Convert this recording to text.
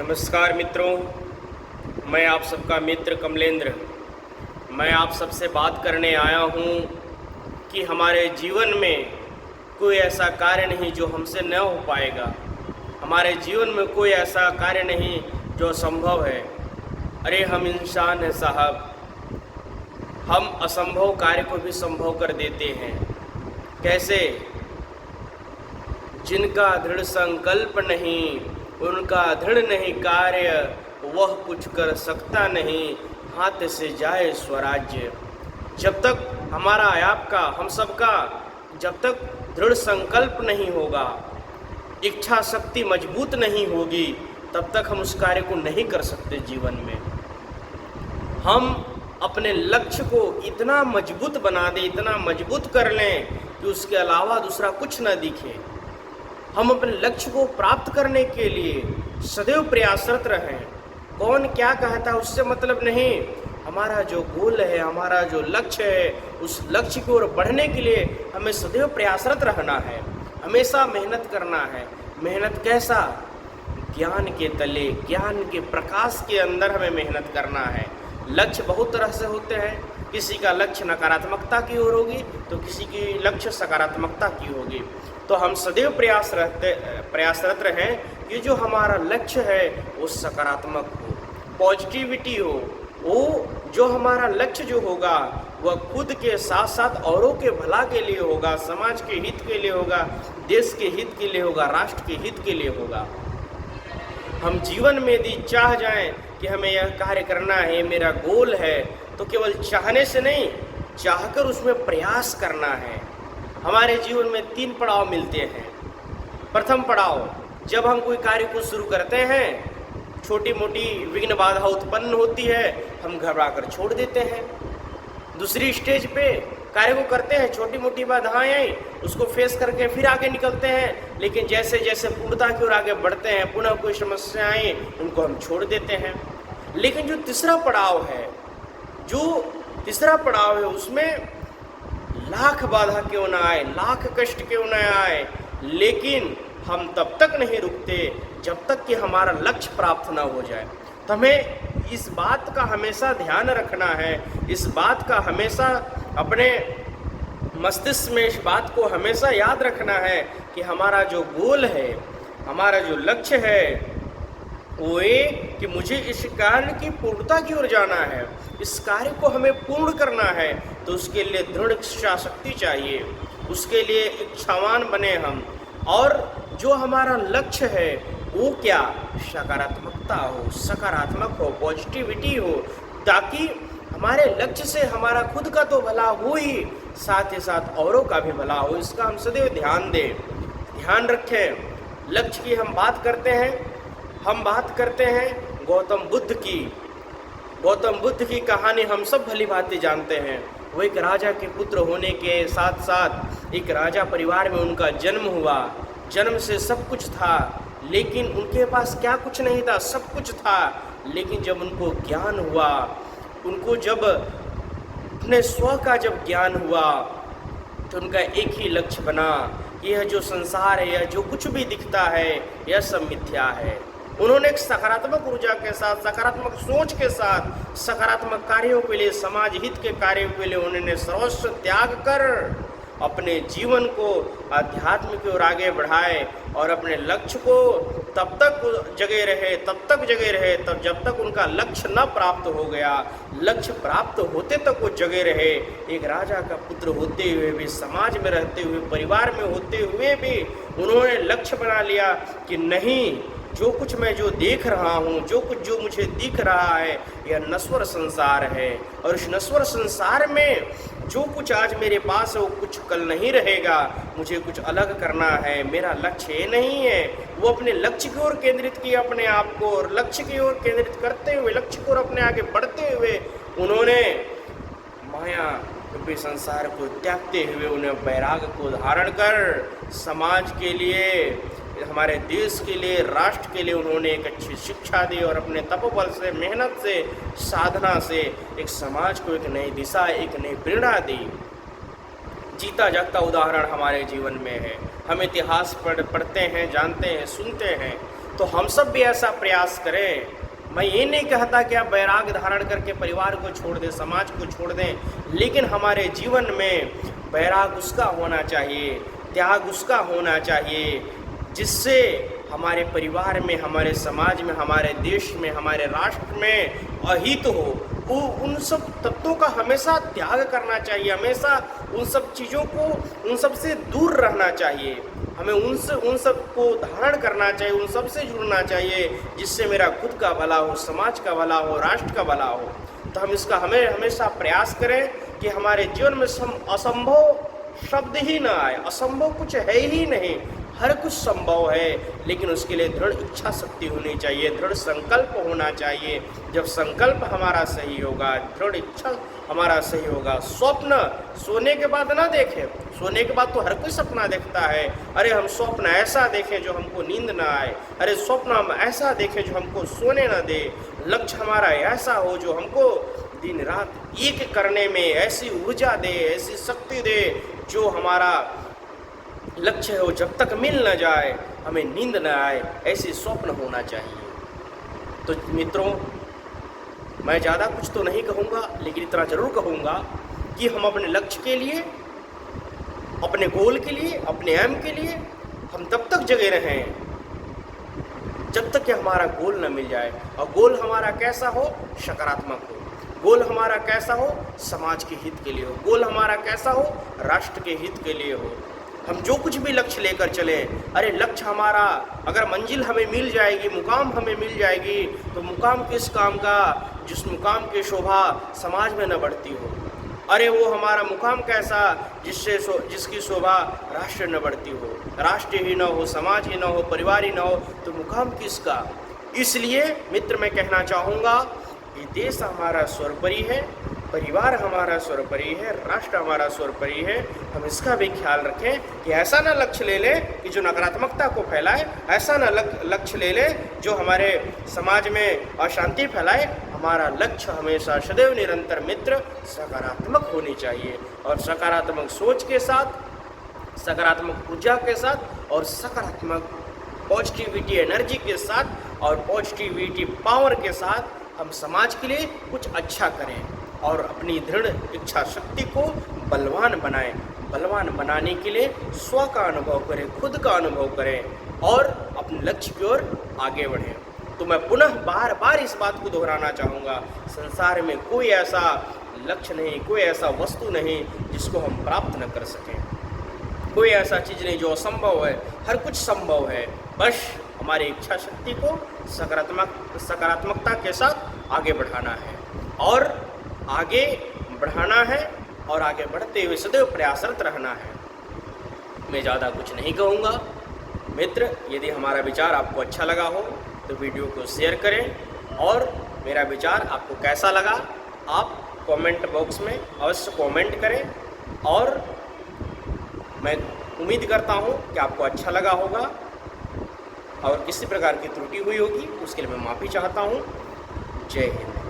नमस्कार मित्रों, मैं आप सबका मित्र कमलेंद्र। मैं आप सबसे बात करने आया हूँ कि हमारे जीवन में कोई ऐसा कार्य नहीं जो हमसे न हो पाएगा। हमारे जीवन में कोई ऐसा कार्य नहीं जो असंभव है। अरे हम इंसान हैं साहब, हम असंभव कार्य को भी संभव कर देते हैं। कैसे? जिनका दृढ़ संकल्प नहीं, उनका दृढ़ नहीं कार्य, वह कुछ कर सकता नहीं, हाथ से जाए स्वराज्य। जब तक हमारा आपका हम सबका जब तक दृढ़ संकल्प नहीं होगा, इच्छा शक्ति मजबूत नहीं होगी, तब तक हम उस कार्य को नहीं कर सकते। जीवन में हम अपने लक्ष्य को इतना मजबूत बना दें, इतना मजबूत कर लें कि उसके अलावा दूसरा कुछ न दिखे। हम अपने लक्ष्य को प्राप्त करने के लिए सदैव प्रयासरत रहें। कौन क्या कहता है उससे मतलब नहीं। हमारा जो गोल है, हमारा जो लक्ष्य है, उस लक्ष्य की ओर बढ़ने के लिए हमें सदैव प्रयासरत रहना है, हमेशा मेहनत करना है। मेहनत कैसा? ज्ञान के तले, ज्ञान के प्रकाश के अंदर हमें मेहनत करना है। लक्ष्य बहुत तरह से होते हैं। किसी का लक्ष्य नकारात्मकता की ओर होगी तो किसी की लक्ष्य सकारात्मकता की होगी। तो हम सदैव प्रयासरत रहें कि जो हमारा लक्ष्य है वो सकारात्मक हो, पॉजिटिविटी हो। वो जो हमारा लक्ष्य जो होगा वह खुद के साथ साथ औरों के भला के लिए होगा, समाज के हित के लिए होगा, देश के हित के लिए होगा, राष्ट्र के हित के लिए होगा। हम जीवन में यदि चाह जाएं कि हमें यह कार्य करना है, मेरा गोल है, तो केवल चाहने से नहीं, चाहकर उसमें प्रयास करना है। हमारे जीवन में 3 पड़ाव मिलते हैं। प्रथम पड़ाव, जब हम कोई कार्य को शुरू करते हैं, छोटी मोटी विघ्न बाधा उत्पन्न होती है, हम घबरा कर छोड़ देते हैं। दूसरी स्टेज पे कार्य को करते हैं, छोटी मोटी बाधाएं आई, उसको फेस करके फिर आगे निकलते हैं, लेकिन जैसे जैसे पूर्णता की ओर आगे बढ़ते हैं, पुनः कोई समस्या आई, उनको हम छोड़ देते हैं। लेकिन जो तीसरा पड़ाव है, उसमें लाख बाधा क्यों ना आए, लाख कष्ट क्यों ना आए, लेकिन हम तब तक नहीं रुकते जब तक कि हमारा लक्ष्य प्राप्त ना हो जाए। तो हमें इस बात का हमेशा ध्यान रखना है, इस बात का हमेशा अपने मस्तिष्क में इस बात को हमेशा याद रखना है कि हमारा जो गोल है, हमारा जो लक्ष्य है, वो ये कि मुझे इस कार्य की पूर्णता की ओर जाना है, इस कार्य को हमें पूर्ण करना है। तो उसके लिए दृढ़ इच्छा शक्ति चाहिए, उसके लिए इच्छावान बने हम। और जो हमारा लक्ष्य है वो क्या? सकारात्मकता हो, सकारात्मक हो, पॉजिटिविटी हो, ताकि हमारे लक्ष्य से हमारा खुद का तो भला हो ही, साथ ही साथ औरों का भी भला हो। इसका हम सदैव ध्यान दें, ध्यान रखें। लक्ष्य की हम बात करते हैं गौतम बुद्ध की कहानी हम सब भली भांति जानते हैं। वो एक राजा के पुत्र होने के साथ साथ एक राजा परिवार में उनका जन्म हुआ। जन्म से सब कुछ था, लेकिन उनके पास क्या कुछ नहीं था, सब कुछ था। लेकिन जब उनको ज्ञान हुआ, उनको जब अपने स्व का जब ज्ञान हुआ, तो उनका एक ही लक्ष्य बना, यह जो संसार है, यह जो कुछ भी दिखता है, यह सब मिथ्या है। उन्होंने एक सकारात्मक ऊर्जा के साथ, सकारात्मक सोच के साथ, सकारात्मक कार्यों के लिए, समाज हित के कार्यों के लिए उन्होंने सर्वस्व त्याग कर अपने जीवन को आध्यात्म की ओर आगे बढ़ाए और अपने लक्ष्य को तब तक जगे रहे तब जब तक उनका लक्ष्य न प्राप्त हो गया। लक्ष्य प्राप्त होते तक वो जगे रहे। एक राजा का पुत्र होते हुए भी, समाज में रहते हुए, परिवार में होते हुए भी उन्होंने लक्ष्य बना लिया कि नहीं, जो कुछ मैं जो देख रहा हूँ, जो मुझे दिख रहा है, यह नश्वर संसार है। और इस नश्वर संसार में जो कुछ आज मेरे पास है वो कुछ कल नहीं रहेगा। मुझे कुछ अलग करना है, मेरा लक्ष्य ये नहीं है। वो अपने लक्ष्य की ओर केंद्रित किया अपने आप को, और लक्ष्य की ओर केंद्रित करते हुए, लक्ष्य की ओर अपने आगे बढ़ते हुए उन्होंने माया रूपी संसार को त्यागते हुए उन्हें वैराग्य को धारण कर समाज के लिए, हमारे देश के लिए, राष्ट्र के लिए उन्होंने एक अच्छी शिक्षा दी और अपने तपोबल से, मेहनत से, साधना से एक समाज को एक नई दिशा, एक नई प्रेरणा दी। जीता जागता उदाहरण हमारे जीवन में है। हम इतिहास पढ़ते हैं, जानते हैं, सुनते हैं, तो हम सब भी ऐसा प्रयास करें। मैं ये नहीं कहता कि आप वैराग्य धारण करके परिवार को छोड़ दें, समाज को छोड़ दें, लेकिन हमारे जीवन में वैराग्य उसका होना चाहिए, त्याग उसका होना चाहिए, जिससे हमारे परिवार में, हमारे समाज में, हमारे देश में, हमारे राष्ट्र में अहित हो। वो उन सब तत्वों का हमेशा त्याग करना चाहिए, हमेशा उन सब चीज़ों को, उन सब से दूर रहना चाहिए। हमें उन सब को धारण करना चाहिए, उन सब से जुड़ना चाहिए, जिससे मेरा खुद का भला हो, समाज का भला हो, राष्ट्र का भला हो। तो हम इसका हमें हमेशा प्रयास करें कि हमारे जीवन में असंभव शब्द ही ना आए। असंभव कुछ है ही नहीं, हर कुछ संभव है, लेकिन उसके लिए दृढ़ इच्छा शक्ति होनी चाहिए, दृढ़ संकल्प होना चाहिए। जब संकल्प हमारा सही होगा, दृढ़ इच्छा हमारा सही होगा। स्वप्न सोने के बाद ना देखें, सोने के बाद तो हर कोई सपना देखता है। अरे हम स्वप्न ऐसा देखें जो हमको नींद ना आए, अरे स्वप्न हम ऐसा देखें जो हमको सोने ना दे। लक्ष्य हमारा ऐसा हो जो हमको दिन रात एक करने में ऐसी ऊर्जा दे, ऐसी शक्ति दे, जो हमारा लक्ष्य है वो जब तक मिल न जाए हमें नींद न आए, ऐसे स्वप्न होना चाहिए। तो मित्रों, मैं ज़्यादा कुछ तो नहीं कहूँगा, लेकिन इतना ज़रूर कहूँगा कि हम अपने लक्ष्य के लिए, अपने गोल के लिए, अपने एम के लिए हम तब तक जगे रहें जब तक कि हमारा गोल न मिल जाए। और गोल हमारा कैसा हो? सकारात्मक हो। गोल हमारा कैसा हो? समाज के हित के लिए हो। गोल हमारा कैसा हो? राष्ट्र के हित के लिए हो। हम जो कुछ भी लक्ष्य लेकर चले, अरे लक्ष्य हमारा, अगर मंजिल हमें मिल जाएगी, मुकाम हमें मिल जाएगी, तो मुकाम किस काम का जिस मुकाम की शोभा समाज में न बढ़ती हो। अरे वो हमारा मुकाम कैसा जिसकी शोभा राष्ट्र न बढ़ती हो। राष्ट्र ही न हो, समाज ही न हो, परिवार ही न हो, तो मुकाम किसका। इसलिए मित्र, मैं कहना चाहूँगा कि देश हमारा सर्वोपरि है, परिवार हमारा सर्वोपरि है, राष्ट्र हमारा सर्वोपरि है। हम इसका भी ख्याल रखें कि ऐसा ना लक्ष्य ले लें कि जो नकारात्मकता को फैलाए, ऐसा ना लक्ष्य ले लें जो हमारे समाज में अशांति फैलाए। हमारा लक्ष्य हमेशा सदैव निरंतर मित्र सकारात्मक होनी चाहिए, और सकारात्मक सोच के साथ, सकारात्मक ऊर्जा के साथ, और सकारात्मक पॉजिटिविटी एनर्जी के साथ, और पॉजिटिविटी पावर के साथ हम समाज के लिए कुछ अच्छा करें, और अपनी दृढ़ इच्छा शक्ति को बलवान बनाएं। बलवान बनाने के लिए स्व का अनुभव करें, खुद का अनुभव करें, और अपने लक्ष्य की ओर आगे बढ़ें। तो मैं पुनः बार बार इस बात को दोहराना चाहूँगा, संसार में कोई ऐसा लक्ष्य नहीं, कोई ऐसा वस्तु नहीं जिसको हम प्राप्त न कर सकें। कोई ऐसा चीज़ नहीं जो असंभव है, हर कुछ संभव है। बस हमारी इच्छा शक्ति को सकारात्मकता के साथ आगे बढ़ाना है, और आगे बढ़ाना है, और आगे बढ़ते हुए सदैव प्रयासरत रहना है। मैं ज़्यादा कुछ नहीं कहूँगा। मित्र, यदि हमारा विचार आपको अच्छा लगा हो तो वीडियो को शेयर करें, और मेरा विचार आपको कैसा लगा आप कमेंट बॉक्स में अवश्य कमेंट करें। और मैं उम्मीद करता हूँ कि आपको अच्छा लगा होगा, और किसी प्रकार की त्रुटि हुई होगी उसके लिए मैं माफ़ी चाहता हूँ। जय हिंद।